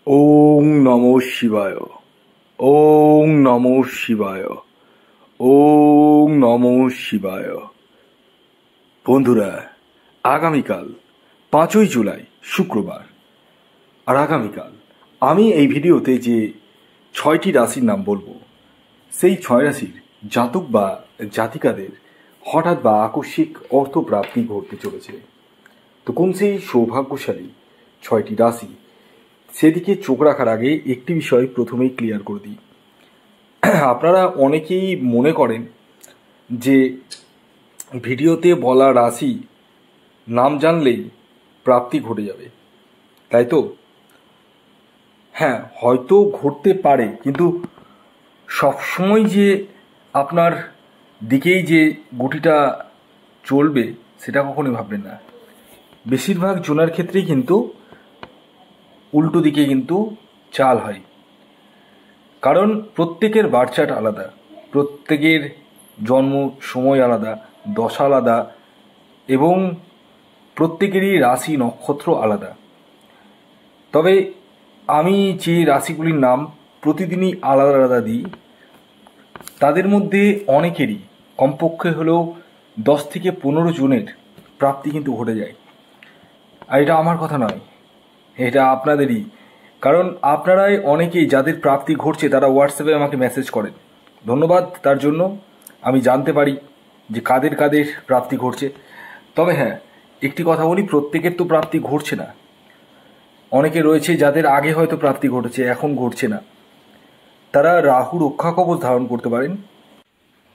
ওং নমঃ শিবায়। ওং নমঃ শিবায়। ওং নমঃ শিবায়। বন্ধুরা, আগামীকাল 5ই জুলাই শুক্রবার, আর আগামীকাল আমি এই ভিডিওতে যে 6টি রাশির নাম বলবো, সেই 6 রাশির জাতক বা জাতিকাদের হঠাৎ বা আকস্মিক অর্থপ্রাপ্তি ঘটতে চলেছে। তো কোন সেই সৌভাগ্যশালী 6টি রাশি, সেদিকে চোখ রাখার আগে একটি বিষয় প্রথমেই ক্লিয়ার করে দিই। আপনারা অনেকেই মনে করেন যে ভিডিওতে বলা রাশি নাম জানলেই প্রাপ্তি ঘটে যাবে, তাই তো? হ্যাঁ, হয়তো ঘটতে পারে, কিন্তু সবসময় যে আপনার দিকেই যে গুটিটা চলবে সেটা কখনোই ভাববেন না। বেশিরভাগ জনের ক্ষেত্রেই কিন্তু উল্টো দিকে কিন্তু চাল হয়, কারণ প্রত্যেকের বার্চার্ট আলাদা, প্রত্যেকের জন্ম সময় আলাদা, দশা আলাদা, এবং প্রত্যেকেরই রাশি নক্ষত্র আলাদা। তবে আমি যে রাশিগুলির নাম প্রতিদিনই আলাদা আলাদা দিই, তাদের মধ্যে অনেকেরই কমপক্ষে হলেও 10 থেকে 15 জনের প্রাপ্তি কিন্তু ঘটে যায়। আর এটা আমার কথা নয়, এটা আপনাদেরই, কারণ আপনারাই অনেকেই যাদের প্রাপ্তি ঘটছে তারা হোয়াটসঅ্যাপে আমাকে মেসেজ করেন। ধন্যবাদ তার জন্য, আমি জানতে পারি যে কাদের কাদের প্রাপ্তি ঘটছে। তবে হ্যাঁ, একটি কথা বলি, প্রত্যেকের তো প্রাপ্তি ঘটছে না। অনেকে রয়েছে যাদের আগে হয়তো প্রাপ্তি ঘটেছে, এখন ঘটছে না। তারা রাহু রক্ষা কবচ ধারণ করতে পারেন।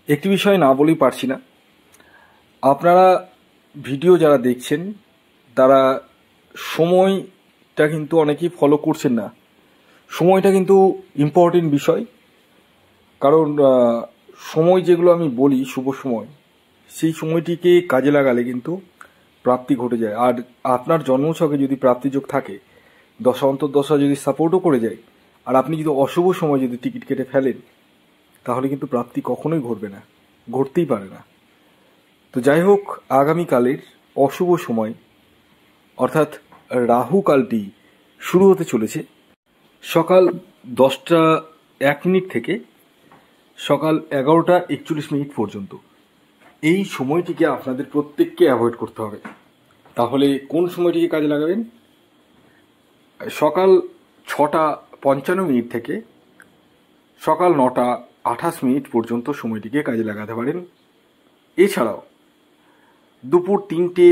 একটি বিষয় না বলেই পারছি না, আপনারা ভিডিও যারা দেখছেন তারা সময়টা কিন্তু অনেকেই ফলো করছেন না। সময়টা কিন্তু ইম্পর্টেন্ট বিষয়, কারণ সময় যেগুলো আমি বলি শুভ সময়, সেই সময়টিকে কাজে লাগালে কিন্তু প্রাপ্তি ঘটে যায়। আর আপনার জন্মছকে যদি প্রাপ্তিযোগ থাকে, দশা অন্তর্দশা যদি সাপোর্টও করে যায়, আর আপনি যদি অশুভ সময় যদি টিকিট কেটে ফেলেন, তাহলে কিন্তু প্রাপ্তি কখনোই ঘটবে না, ঘটতেই পারে না। তো যাই হোক, আগামীকালের অশুভ সময় অর্থাৎ রাহু কালটি শুরু হতে চলেছে সকাল 10টা 1 মিনিট থেকে সকাল 11টা 41 মিনিট পর্যন্ত। এই সময়টিকে আপনাদের প্রত্যেককে অ্যাভয়েড করতে হবে। তাহলে কোন সময়টিকে কাজে লাগাবেন? সকাল 6টা 55 মিনিট থেকে সকাল 9টা 28 মিনিট পর্যন্ত সময়টিকে কাজে লাগাতে পারেন। এছাড়াও দুপুর 3টে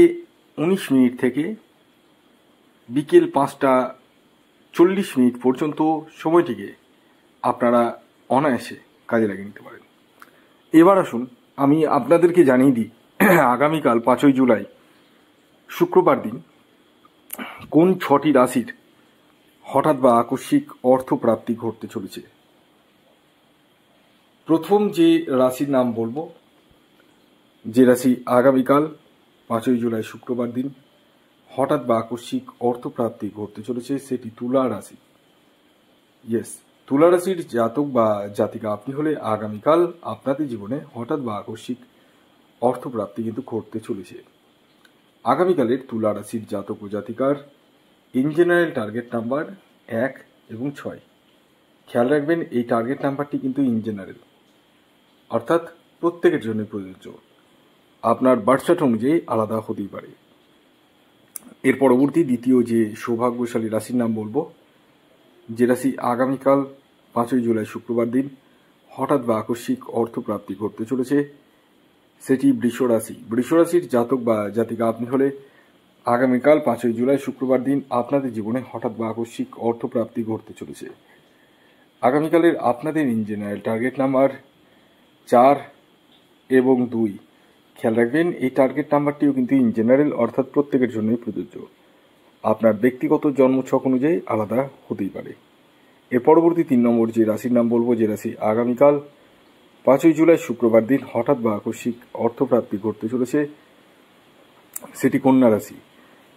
19 মিনিট থেকে বিকেল 5টা 40 মিনিট পর্যন্ত সময়টিকে আপনারা অনায়াসে কাজে লাগিয়ে নিতে পারেন। এবার আসুন আমি আপনাদেরকে জানিয়ে দিই আগামীকাল 5ই জুলাই শুক্রবার দিন কোন 6টি রাশির হঠাৎ বা আকস্মিক অর্থপ্রাপ্তি ঘটতে চলেছে। প্রথম যে রাশির নাম বলবো, যে রাশি আগামীকাল 5ই জুলাই শুক্রবার দিন হঠাৎ বা আকস্মিক অর্থপ্রাপ্তি ঘটতে চলেছে, সেটি তুলা রাশি। ইয়েস, তুলা রাশির জাতক বা জাতিকা আপনি হলে আগামীকাল আপনাদের জীবনে হঠাৎ বা আকস্মিক অর্থপ্রাপ্তি কিন্তু ঘটতে চলেছে। আগামীকালের তুলা রাশির জাতক ও জাতিকার ইন জেনারেল টার্গেট নাম্বার 1 এবং 6। খেয়াল রাখবেন, এই টার্গেট নাম্বারটি কিন্তু ইন জেনারেল, অর্থাৎ প্রত্যেকের জন্য প্রযোজ্য। আপনার বার্থচার্ট অনুযায়ী আলাদা হতেই পারে। এর পরবর্তী দ্বিতীয় যে সৌভাগ্যশালী রাশির নাম বলবো, যে রাশি আগামীকাল 5ই জুলাই শুক্রবার দিন হঠাৎ বা আকস্মিক অর্থপ্রাপ্তি ঘটতে চলেছে, সেটি বৃষ রাশি। বৃষ রাশির জাতক বা জাতিকা আপনি হলে আগামীকাল 5ই জুলাই শুক্রবার দিন আপনাদের জীবনে হঠাৎ বা আকস্মিক অর্থপ্রাপ্তি ঘটতে চলেছে। আগামীকালের আপনাদের ইন জেনারেল টার্গেট নাম্বার 4 এবং 2। খেয়াল রাখবেন, এই টার্গেট নাম্বারটিও কিন্তু ইন জেনারেল, অর্থাৎ প্রত্যেকের জন্যই প্রযোজ্য। আপনার ব্যক্তিগত জন্মছক অনুযায়ী আলাদা হতেই পারে। এর পরবর্তী 3 নম্বর যে রাশির নাম বলবো, যে রাশি আগামীকাল 5ই জুলাই শুক্রবার দিন হঠাৎ বা আকস্মিক অর্থপ্রাপ্তি ঘটতে চলেছে, সেটি কন্যা রাশি।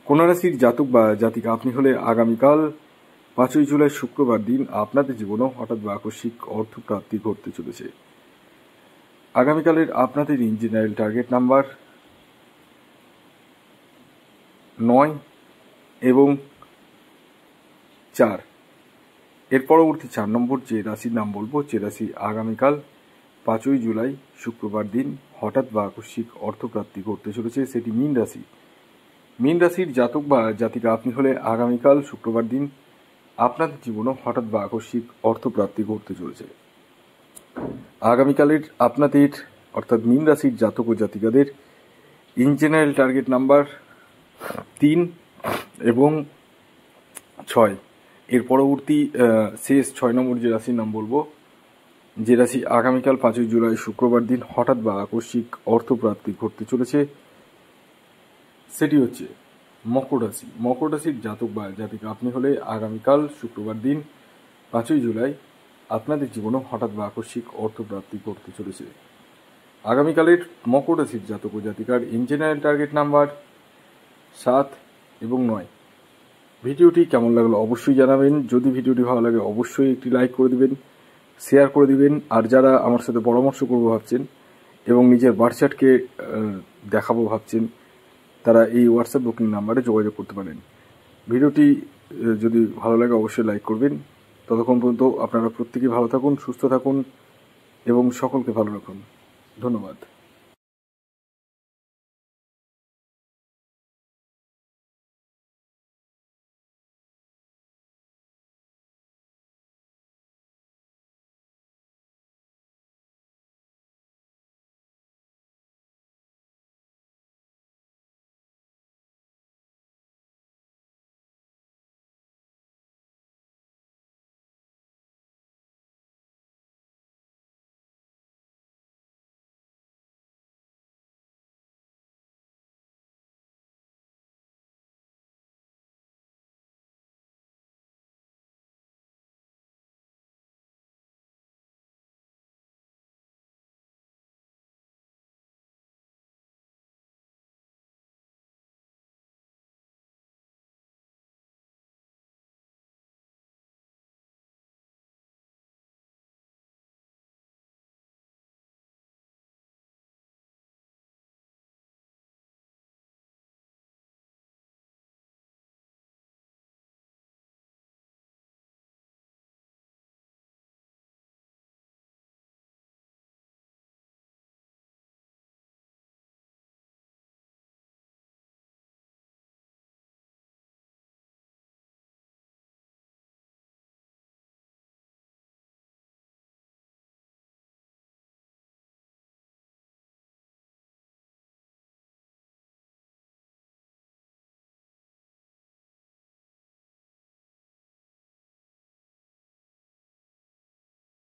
কন্যা রাশির জাতক বা জাতিকা আপনি হলে আগামীকাল 5ই জুলাই শুক্রবার দিন আপনাদের জীবনেও হঠাৎ বা আকস্মিক অর্থপ্রাপ্তি ঘটতে চলেছে। আগামীকালের আপনাদের ইন জেনারেল টার্গেট নাম্বার 9 এবং 4। এর পরবর্তী 4 নম্বর যে রাশির নাম বলবো, যে রাশি আগামীকাল 5ই জুলাই শুক্রবার দিন হঠাৎ বা আকস্মিক অর্থপ্রাপ্তি ঘটতে চলেছে, সেটি মীন রাশি। মীন রাশির জাতক বা জাতিকা আপনি হলে আগামীকাল শুক্রবার দিন আপনাদের জীবনে হঠাৎ বা আকস্মিক অর্থপ্রাপ্তি ঘটতে চলেছে। আগামীকালের আপনাদের অর্থাৎ মীন রাশির জাতক ও জাতিকাদের ইন জেনারেল টার্গেট নাম্বার 3 এবং 6। এর পরবর্তী শেষ 6 নম্বর যে রাশির নাম বলবো, যে রাশি আগামীকাল 5ই জুলাই শুক্রবার দিন হঠাৎ বা আকস্মিক অর্থপ্রাপ্তি ঘটতে চলেছে, সেটি হচ্ছে মকর রাশি। মকর রাশির জাতক বা জাতিকা আপনি হলে আগামীকাল শুক্রবার দিন 5ই জুলাই আপনাদের জীবনে হঠাৎ বা আকস্মিক অর্থপ্রাপ্তি ঘটতে চলেছে। আগামীকালের মকর রাশির জাতক ও জাতিকার ইন জেনারেল টার্গেট নাম্বার 7 এবং 9। ভিডিওটি কেমন লাগলো অবশ্যই জানাবেন। যদি ভিডিওটি ভালো লাগে অবশ্যই একটি লাইক করে দিবেন, শেয়ার করে দিবেন। আর যারা আমার সাথে পরামর্শ করবো ভাবছেন এবং নিজের বার্থ চার্টকে দেখাবো ভাবছেন, তারা এই হোয়াটসঅ্যাপ বুকিং নাম্বারে যোগাযোগ করতে পারেন। ভিডিওটি যদি ভালো লাগে অবশ্যই লাইক করবেন। ততক্ষণ পর্যন্ত আপনারা প্রত্যেকেই ভালো থাকুন, সুস্থ থাকুন এবং সকলকে ভালো রাখুন। ধন্যবাদ।